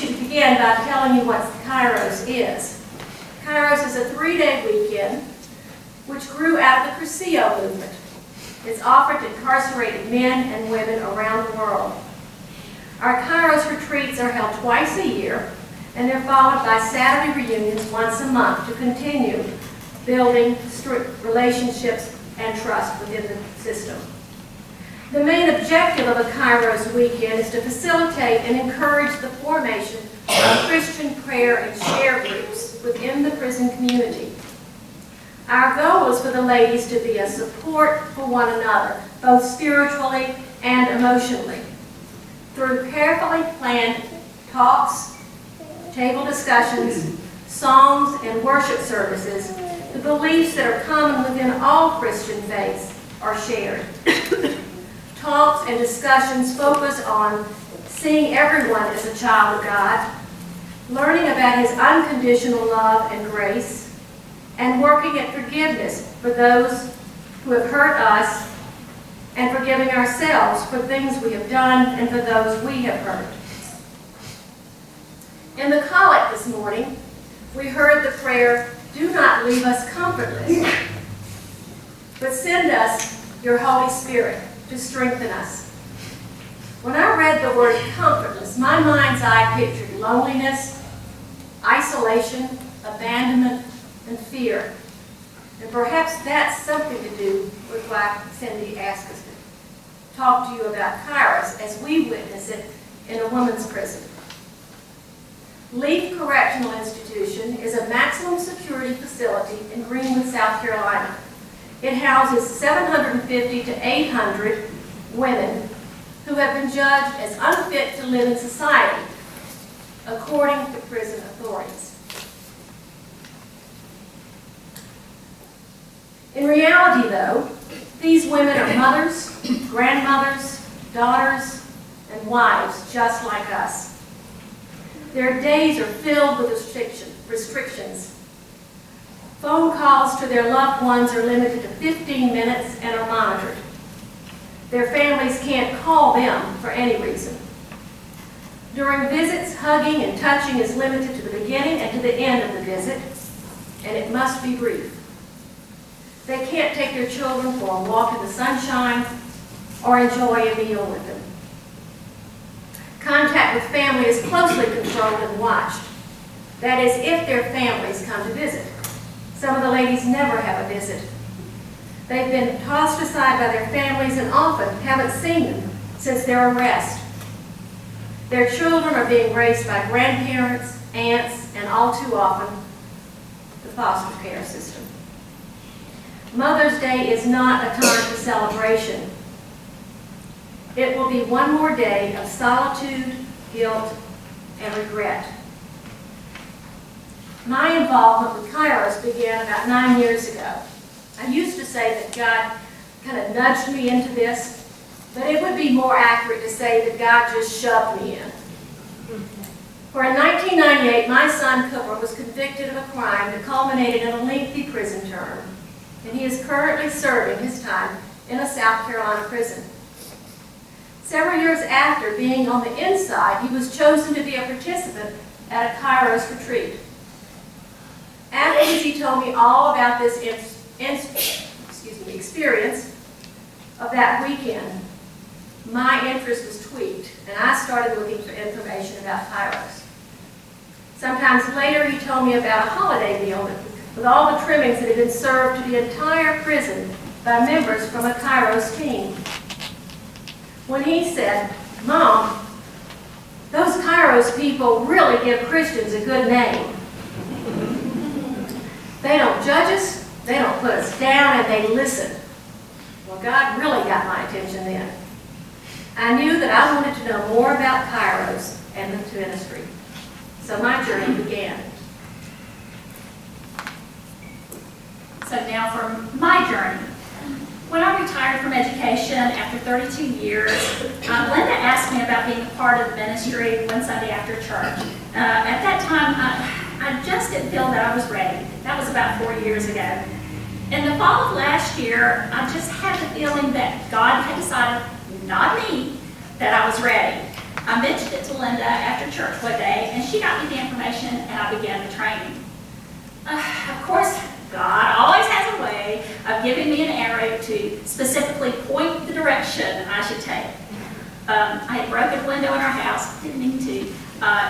to begin by telling you what Kairos is. Kairos is a 3-day weekend which grew out of the Crucio movement. It's offered to incarcerated men and women around the world. Our Kairos retreats are held twice a year, and they're followed by Saturday reunions once a month to continue building relationships and trust within the system. The main objective of a Kairos weekend is to facilitate and encourage the formation of Christian prayer and share groups within the prison community. Our goal is for the ladies to be a support for one another, both spiritually and emotionally. Through carefully planned talks, table discussions, songs, and worship services, the beliefs that are common within all Christian faiths are shared. Talks and discussions focus on seeing everyone as a child of God, learning about His unconditional love and grace, and working at forgiveness for those who have hurt us, and forgiving ourselves for things we have done and for those we have hurt. In the collect this morning, we heard the prayer, "Do not leave us comfortless, but send us your Holy Spirit to strengthen us." When I read the word comfortless, my mind's eye pictured loneliness, isolation, abandonment, and fear. And perhaps that's something to do with why Cindy asked us to talk to you about Kairos as we witness it in a women's prison. Leaf Correctional Institution is a maximum security facility in Greenwood, South Carolina. It houses 750 to 800 women who have been judged as unfit to live in society, according to prison authorities. In reality, though, these women are mothers, grandmothers, daughters, and wives just like us. Their days are filled with restrictions. Phone calls to their loved ones are limited to 15 minutes and are monitored. Their families can't call them for any reason. During visits, hugging and touching is limited to the beginning and to the end of the visit, and it must be brief. They can't take their children for a walk in the sunshine or enjoy a meal with them. Contact with family is closely controlled and watched. That is, if their families come to visit. Some of the ladies never have a visit. They've been tossed aside by their families and often haven't seen them since their arrest. Their children are being raised by grandparents, aunts, and all too often, the foster care system. Mother's Day is not a time for celebration. It will be one more day of solitude, guilt, and regret. My involvement with Kairos began about 9 years ago. I used to say that God kind of nudged me into this, but it would be more accurate to say that God just shoved me in. For in 1998, my son Cooper was convicted of a crime that culminated in a lengthy prison term, and he is currently serving his time in a South Carolina prison. Several years after being on the inside, he was chosen to be a participant at a Kairos retreat. Afterwards, he told me all about this experience of that weekend. My interest was tweaked, and I started looking for information about Kairos. Sometimes later, he told me about a holiday meal with all the trimmings that had been served to the entire prison by members from a Kairos team. When he said, "Mom, those Kairos people really give Christians a good name. They don't judge us, they don't put us down, and they listen." Well, God really got my attention then. I knew that I wanted to know more about Kairos and the ministry. So my journey began. So now for my journey. When I retired from education after 32 years, Linda asked me about being a part of the ministry one Sunday after church. At that time, I just didn't feel that I was ready. That was about 4 years ago. In the fall of last year, I just had the feeling that God had decided, not me, that I was ready. I mentioned it to Linda after church one day, and she got me the information, and I began the training. Of course, God always has a way of giving me an arrow to specifically point the direction I should take. I had broken a window in our house, didn't mean to,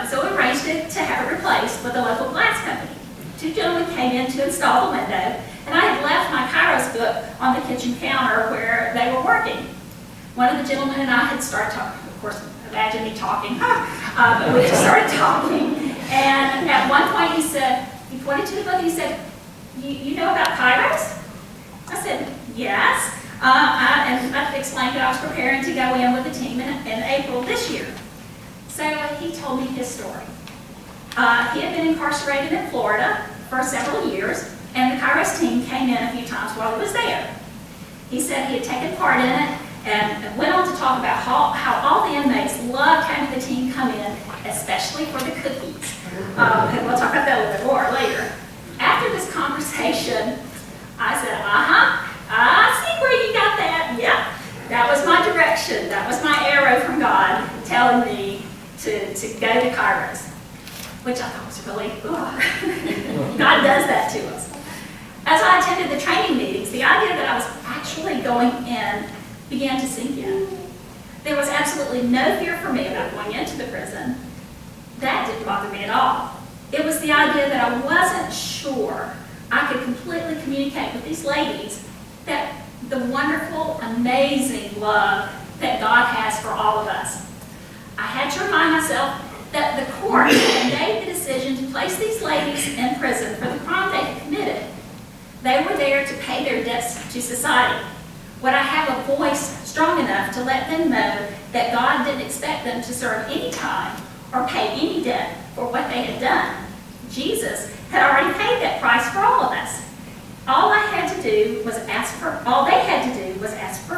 so we arranged it to have it replaced with a local glass company. Two gentlemen came in to install the window, and I had left my Kairos book on the kitchen counter where they were working. One of the gentlemen and I had started talking. Of course, imagine me talking. But we just started talking, and at one point he pointed to the book and he said, you know about Kairos? I said, yes. And I explained that I was preparing to go in with the team in April this year. So he told me his story. He had been incarcerated in Florida for several years, and the Kairos team came in a few times while he was there. He said he had taken part in it and went on to talk about how all the inmates loved having the team come in, especially for the cookies. And we'll talk about that a little bit more later. After this conversation, I said, I see where you got that. Yeah, that was my direction. That was my arrow from God telling me to go to Kairos, which I thought was really, God does that to us. As I attended the training meetings, the idea that I was actually going in began to sink in. There was absolutely no fear for me about going into the prison. That didn't bother me at all. It was the idea that I wasn't sure I could completely communicate with these ladies that the wonderful, amazing love that God has for all of us. I had to remind myself that the court had made the decision to place these ladies in prison for the crime they had committed. They were there to pay their debts to society. Would I have a voice strong enough to let them know that God didn't expect them to serve any time or pay any debt for what they had done? Jesus had already paid that price for all of us. All they had to do was ask for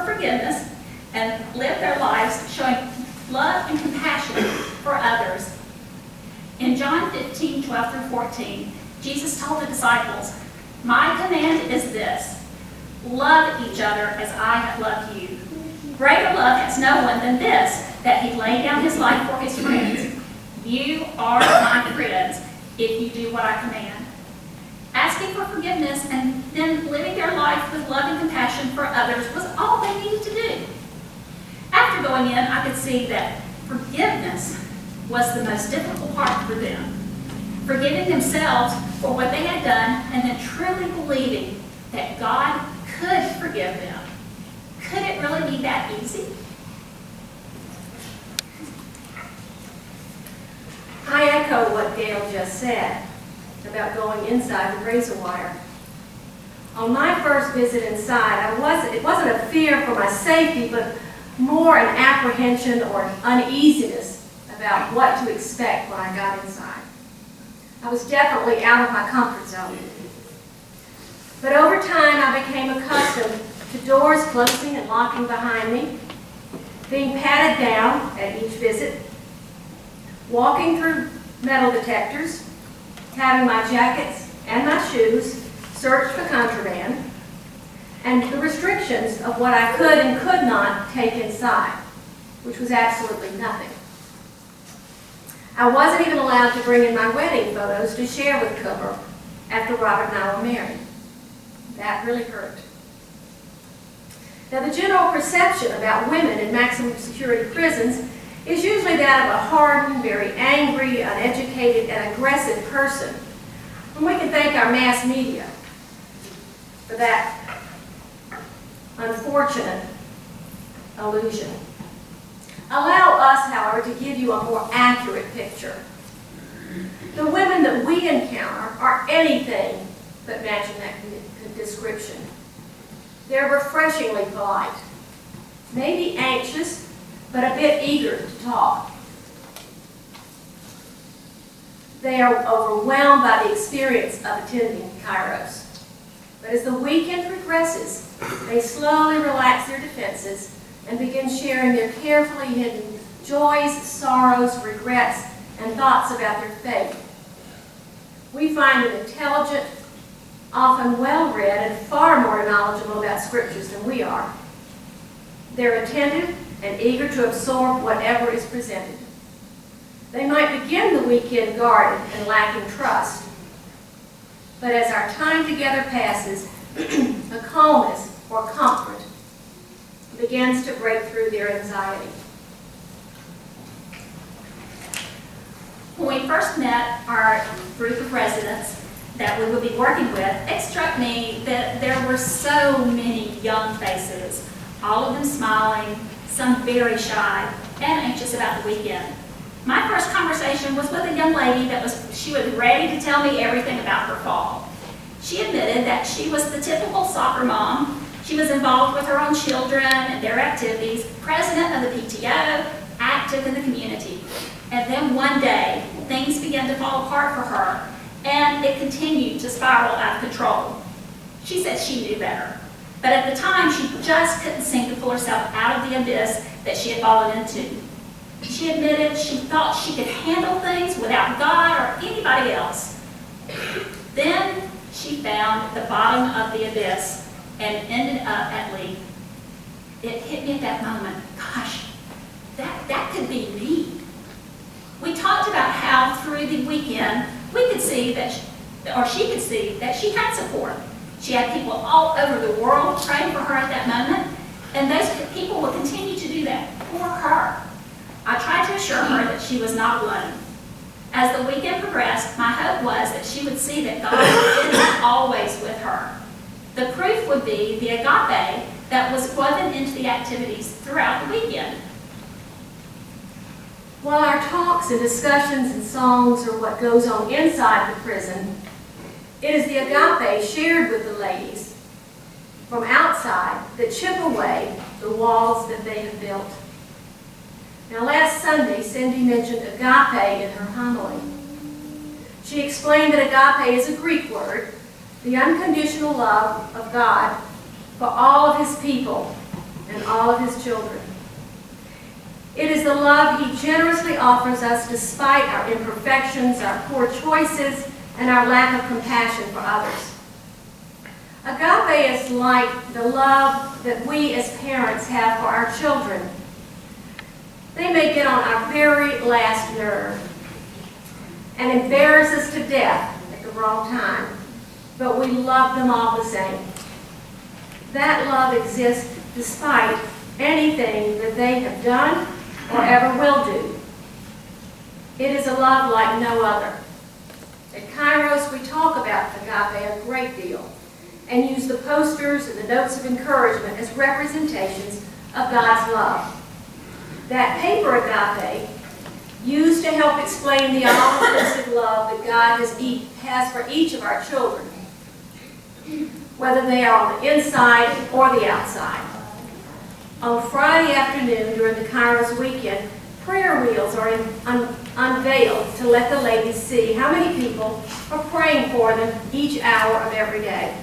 forgiveness and live their lives showing love and compassion for others. In John 15:12-14, Jesus told the disciples, "My command is this, love each other as I have loved you. Greater love has no one than this, that he laid down his life for his friends. You are my friends if you do what I command." Asking for forgiveness and then living their life with love and compassion for others was all they needed to do. After going in, I could see that forgiveness was the most difficult part for them. Forgiving themselves for what they had done and then truly believing that God could forgive them. Could it really be that easy? I echo what Gail just said about going inside the razor wire. On my first visit inside, it wasn't a fear for my safety, but more an apprehension or uneasiness about what to expect when I got inside. I was definitely out of my comfort zone. But over time, I became accustomed to doors closing and locking behind me, being patted down at each visit, walking through metal detectors, having my jackets and my shoes searched for contraband, and the restrictions of what I could and could not take inside, which was absolutely nothing. I wasn't even allowed to bring in my wedding photos to share with Cooper after Robert and I were married. That really hurt. Now, the general perception about women in maximum security prisons is usually that of a hardened, very angry, uneducated, and aggressive person. And we can thank our mass media for that unfortunate illusion. Allow us, however, to give you a more accurate picture. The women that we encounter are anything but matching that description. They're refreshingly polite, maybe anxious, but a bit eager to talk. They are overwhelmed by the experience of attending Kairos. But as the weekend progresses, they slowly relax their defenses and begin sharing their carefully hidden joys, sorrows, regrets, and thoughts about their faith. We find them intelligent, often well-read, and far more knowledgeable about scriptures than we are. They're attentive and eager to absorb whatever is presented. They might begin the weekend guarded and lacking trust, but as our time together passes, a calmness or comfort begins to break through their anxiety. When we first met our group of residents that we would be working with, it struck me that there were so many young faces, all of them smiling, some very shy and anxious about the weekend. My first conversation was with a young lady she was ready to tell me everything about her fall. She admitted that she was the typical soccer mom. She was involved with her own children and their activities, president of the PTO, active in the community. And then one day, things began to fall apart for her, and it continued to spiral out of control. She said she knew better, but at the time, she just couldn't seem to pull herself out of the abyss that she had fallen into. She admitted she thought she could handle things without God or anybody else. Then she found the bottom of the abyss and ended up at Lee. It hit me at that moment, gosh, that could be me. We talked about how through the weekend we could see that, she could see that she had support. She had people all over the world praying for her at that moment, and those people will continue to do that for her. I tried to assure her that she was not alone. As the weekend progressed, my hope was that she would see that God is always with her. The proof would be the agape that was woven into the activities throughout the weekend. While our talks and discussions and songs are what goes on inside the prison, it is the agape shared with the ladies from outside that chip away the walls that they have built. Now, last Sunday, Cindy mentioned agape in her homily. She explained that agape is a Greek word, the unconditional love of God for all of his people and all of his children. It is the love he generously offers us despite our imperfections, our poor choices, and our lack of compassion for others. Agape is like the love that we as parents have for our children. They may get on our very last nerve and embarrass us to death at the wrong time, but we love them all the same. That love exists despite anything that they have done or ever will do. It is a love like no other. At Kairos, we talk about agape a great deal and use the posters and the notes of encouragement as representations of God's love. That paper agape, used to help explain the all-inclusive love that God has for each of our children, whether they are on the inside or the outside. On Friday afternoon during the Kairos weekend, prayer wheels are unveiled to let the ladies see how many people are praying for them each hour of every day.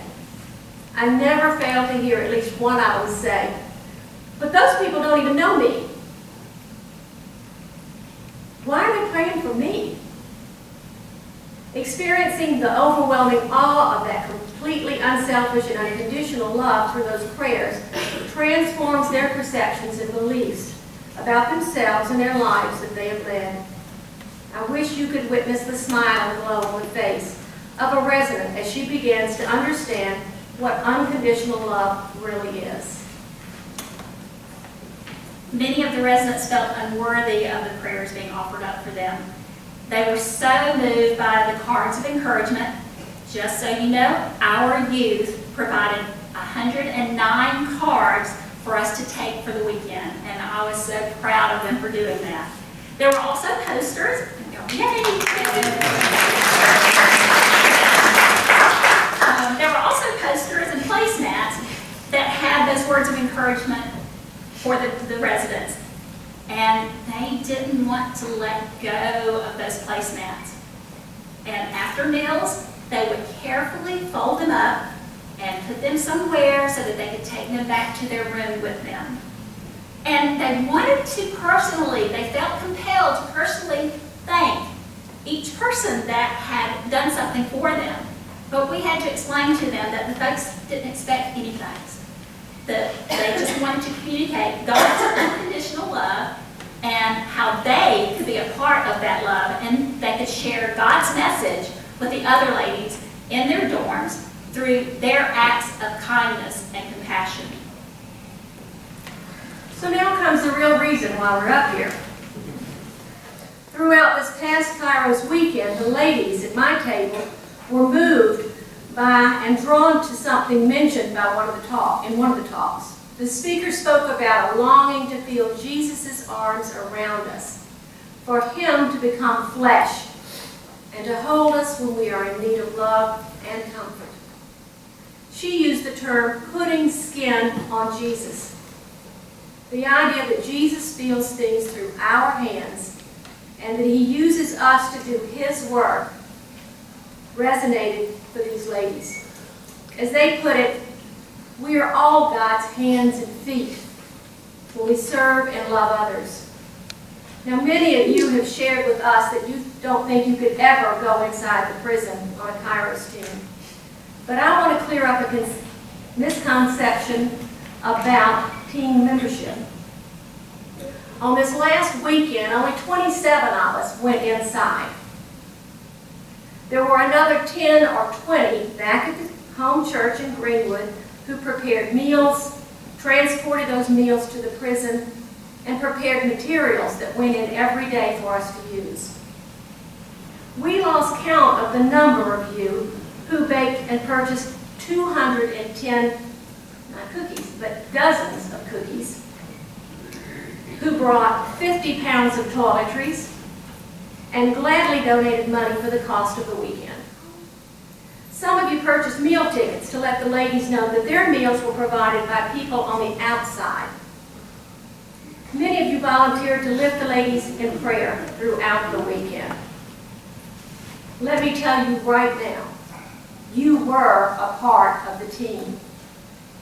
I never fail to hear at least one of them say, "But those people don't even know me. Why are they praying for me?" Experiencing the overwhelming awe of that completely unselfish and unconditional love through those prayers transforms their perceptions and beliefs about themselves and their lives that they have led. I wish you could witness the smile and glow on the face of a resident as she begins to understand what unconditional love really is. Many of the residents felt unworthy of the prayers being offered up for them. They were so moved by the cards of encouragement. Just so you know, our youth provided 109 cards for us to take for the weekend, and I was so proud of them for doing that. There were also posters. Yay! There were also posters and placemats that had those words of encouragement for the residents. And they didn't want to let go of those placemats. And after meals, they would carefully fold them up and put them somewhere so that they could take them back to their room with them. And they wanted to they felt compelled to personally thank each person that had done something for them. But we had to explain to them that the folks didn't expect any thanks. That they just wanted to communicate God's unconditional love and how they could be a part of that love, and they could share God's message with the other ladies in their dorms through their acts of kindness and compassion. So now comes the real reason why we're up here. Throughout this past Kairos weekend, the ladies at my table were moved by and drawn to something mentioned by in one of the talks. The speaker spoke about a longing to feel Jesus' arms around us, for him to become flesh, and to hold us when we are in need of love and comfort. She used the term putting skin on Jesus. The idea that Jesus feels things through our hands and that he uses us to do his work resonated for these ladies. As they put it, we are all God's hands and feet when we serve and love others. Now, many of you have shared with us that you don't think you could ever go inside the prison on a Kairos team. But I want to clear up a misconception about team membership. On this last weekend, only 27 of us went inside. There were another 10 or 20 back at the home church in Greenwood who prepared meals, transported those meals to the prison, and prepared materials that went in every day for us to use. We lost count of the number of you who baked and purchased 210, not cookies, but dozens of cookies, who brought 50 pounds of toiletries, and gladly donated money for the cost of the weekend. Some of you purchased meal tickets to let the ladies know that their meals were provided by people on the outside. Many of you volunteered to lift the ladies in prayer throughout the weekend. Let me tell you right now, you were a part of the team,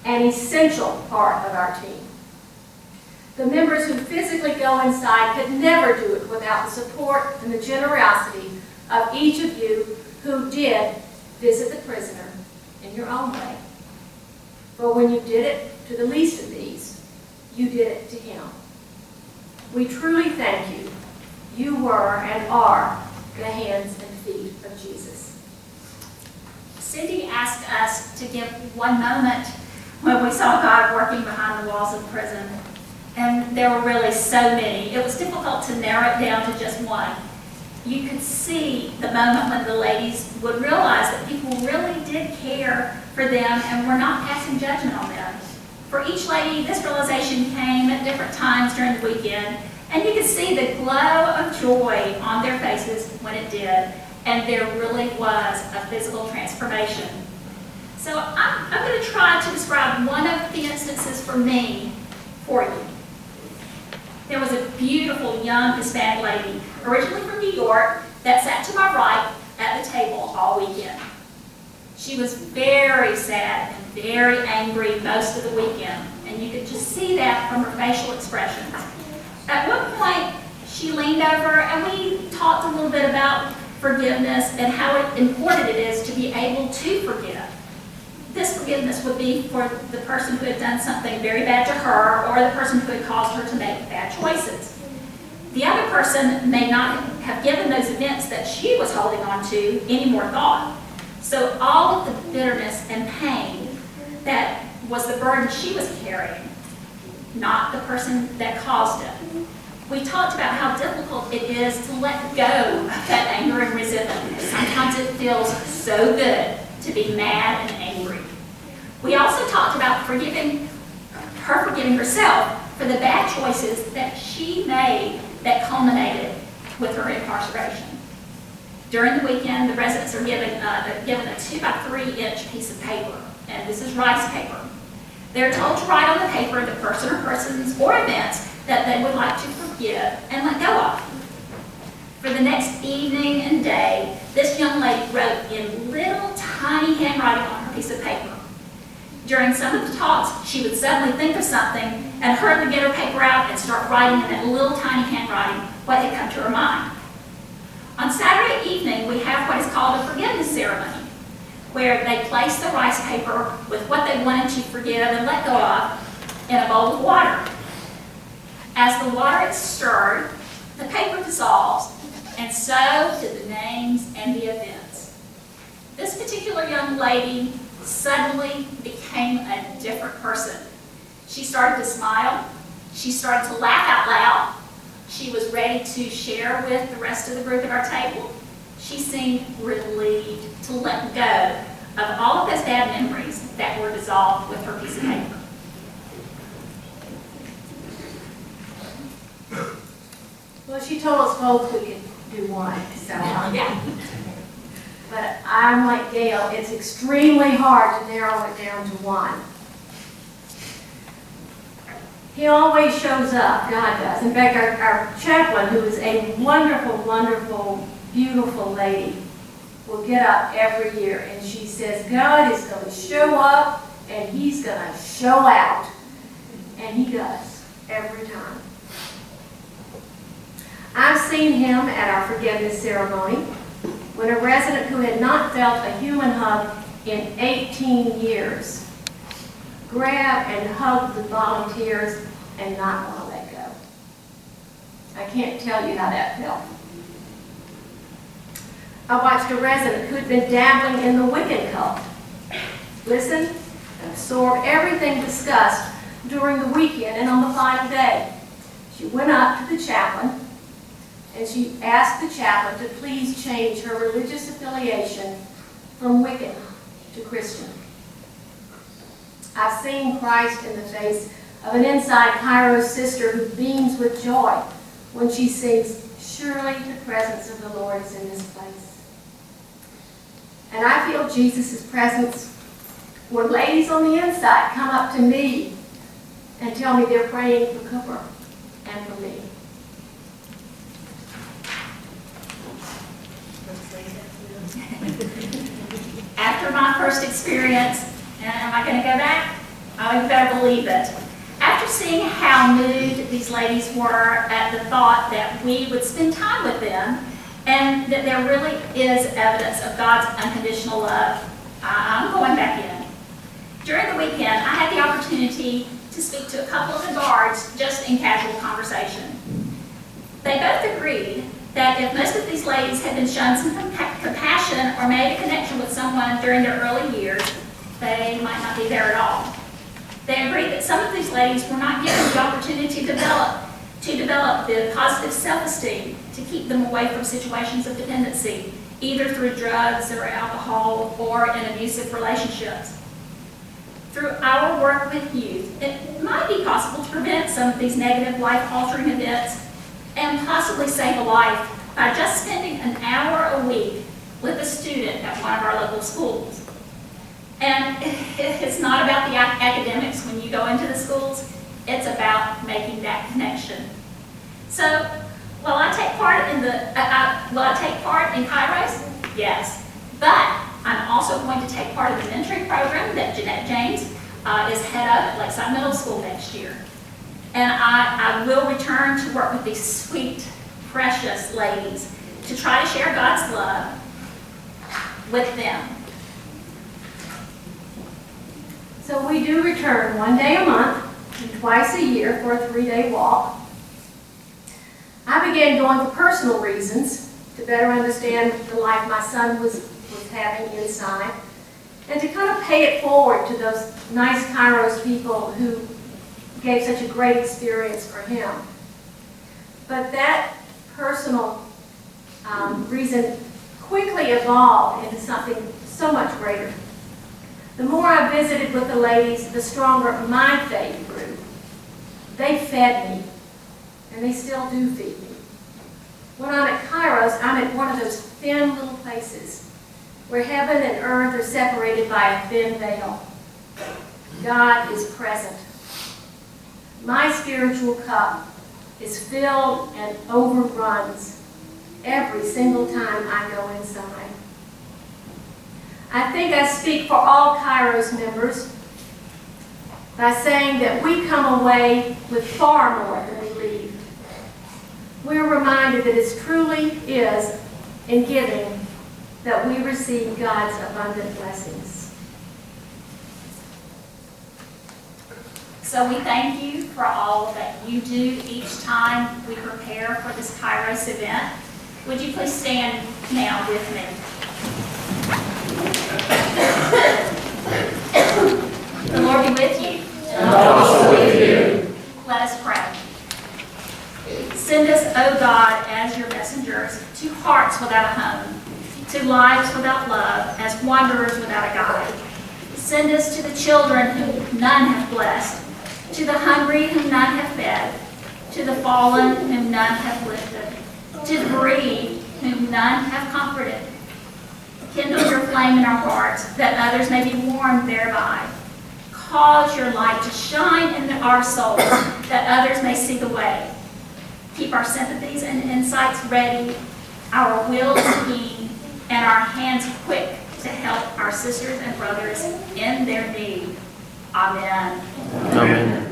an essential part of our team. The members who physically go inside could never do it without the support and the generosity of each of you who did visit the prisoner in your own way. For when you did it to the least of these, you did it to him. We truly thank you. You were and are the hands and feet of Jesus. Cindy asked us to give one moment when we saw God working behind the walls of the prison. And there were really so many. It was difficult to narrow it down to just one. You could see the moment when the ladies would realize that people really did care for them and were not passing judgment on them. For each lady, this realization came at different times during the weekend, and you could see the glow of joy on their faces when it did, and there really was a physical transformation. So I'm going to try to describe one of the instances for me for you. There was a beautiful young Hispanic lady, originally from New York, that sat to my right at the table all weekend. She was very sad and very angry most of the weekend, and you could just see that from her facial expressions. At one point, she leaned over and we talked a little bit about forgiveness and how important it is to be able to forgive. This forgiveness would be for the person who had done something very bad to her or the person who had caused her to make bad choices. The other person may not have given those events that she was holding on to any more thought. So all of the bitterness and pain that was the burden she was carrying, not the person that caused it. We talked about how difficult it is to let go of that anger and resentment. Sometimes it feels so good to be mad and angry. We also talked about forgiving herself for the bad choices that she made that culminated with her incarceration. During the weekend, the residents are given a 2 by 3 inch piece of paper, and this is rice paper. They're told to write on the paper the person or persons or events that they would like to forgive and let go of. For the next evening and day, this young lady wrote in little tiny handwriting on her piece of paper. During some of the talks, she would suddenly think of something and hurriedly get her paper out and start writing in that little tiny handwriting what had come to her mind. On Saturday evening, we have what is called a forgiveness ceremony, where they place the rice paper with what they wanted to forgive and let go of in a bowl of water. As the water is stirred, the paper dissolves, and so do the names and the events. This particular young lady suddenly became a different person. She started to smile. She started to laugh out loud. She was ready to share with the rest of the group at our table. She seemed relieved to let go of all of those bad memories that were dissolved with her piece of paper. Well, she told us both we could do one, so. Yeah. But I'm like Gail, it's extremely hard to narrow it down to one. He always shows up, God does. In fact, our chaplain, who is a wonderful, wonderful, beautiful lady, will get up every year and she says, God is going to show up and he's going to show out. And he does, every time. I've seen him at our forgiveness ceremony when a resident who had not felt a human hug in 18 years grab and hug the volunteers and not want to let go. I can't tell you how that felt. I watched a resident who'd been dabbling in the Wiccan cult listen and absorb everything discussed during the weekend and on the final day. She went up to the chaplain and she asked the chaplain to please change her religious affiliation from Wiccan to Christian. I've seen Christ in the face of an inside Kairos sister who beams with joy when she sings, surely the presence of the Lord is in this place. And I feel Jesus' presence when ladies on the inside come up to me and tell me they're praying for Cooper and for me. After my first experience, and am I going to go back? Oh, you better believe it. After seeing how moved these ladies were at the thought that we would spend time with them and that there really is evidence of God's unconditional love, I'm going back in. During the weekend, I had the opportunity to speak to a couple of the guards just in casual conversation. They both agreed that if most of these ladies had been shown some compassion or made a connection with someone during their early years, they might not be there at all. They agreed that some of these ladies were not given the opportunity to develop the positive self-esteem to keep them away from situations of dependency, either through drugs or alcohol or in abusive relationships. Through our work with youth, it might be possible to prevent some of these negative life-altering events and possibly save a life by just spending an hour a week with a student at one of our local schools. And it's not about the academics when you go into the schools, it's about making that connection. So, will I take part in Kairos? Yes. But I'm also going to take part in the mentoring program that Jeanette James is head of at Lakeside Middle School next year. And I will return to work with these sweet, precious ladies to try to share God's love with them. So we do return one day a month and twice a year for a 3-day walk. I began going for personal reasons to better understand the life my son was having inside and to kind of pay it forward to those nice Kairos people who gave such a great experience for him. But that personal reason quickly evolved into something so much greater. The more I visited with the ladies, the stronger my faith grew. They fed me, and they still do feed me. When I'm at Kairos, I'm at one of those thin little places where heaven and earth are separated by a thin veil. God is present. My spiritual cup is filled and overruns every single time I go inside. I think I speak for all Kairos members by saying that we come away with far more than we leave. We're reminded that it truly is in giving that we receive God's abundant blessings. So we thank you for all that you do each time we prepare for this Kairos event. Would you please stand now with me? The Lord be with you. And also with you. Let us pray. Send us, O God, as your messengers, to hearts without a home, to lives without love, as wanderers without a guide. Send us to the children whom none have blessed, to the hungry whom none have fed, to the fallen whom none have lifted, to the bereaved whom none have comforted. Kindle your flame in our hearts, that others may be warmed thereby. Cause your light to shine in our souls, that others may see the way. Keep our sympathies and insights ready, our wills keen, and our hands quick to help our sisters and brothers in their need. Amen. Amen.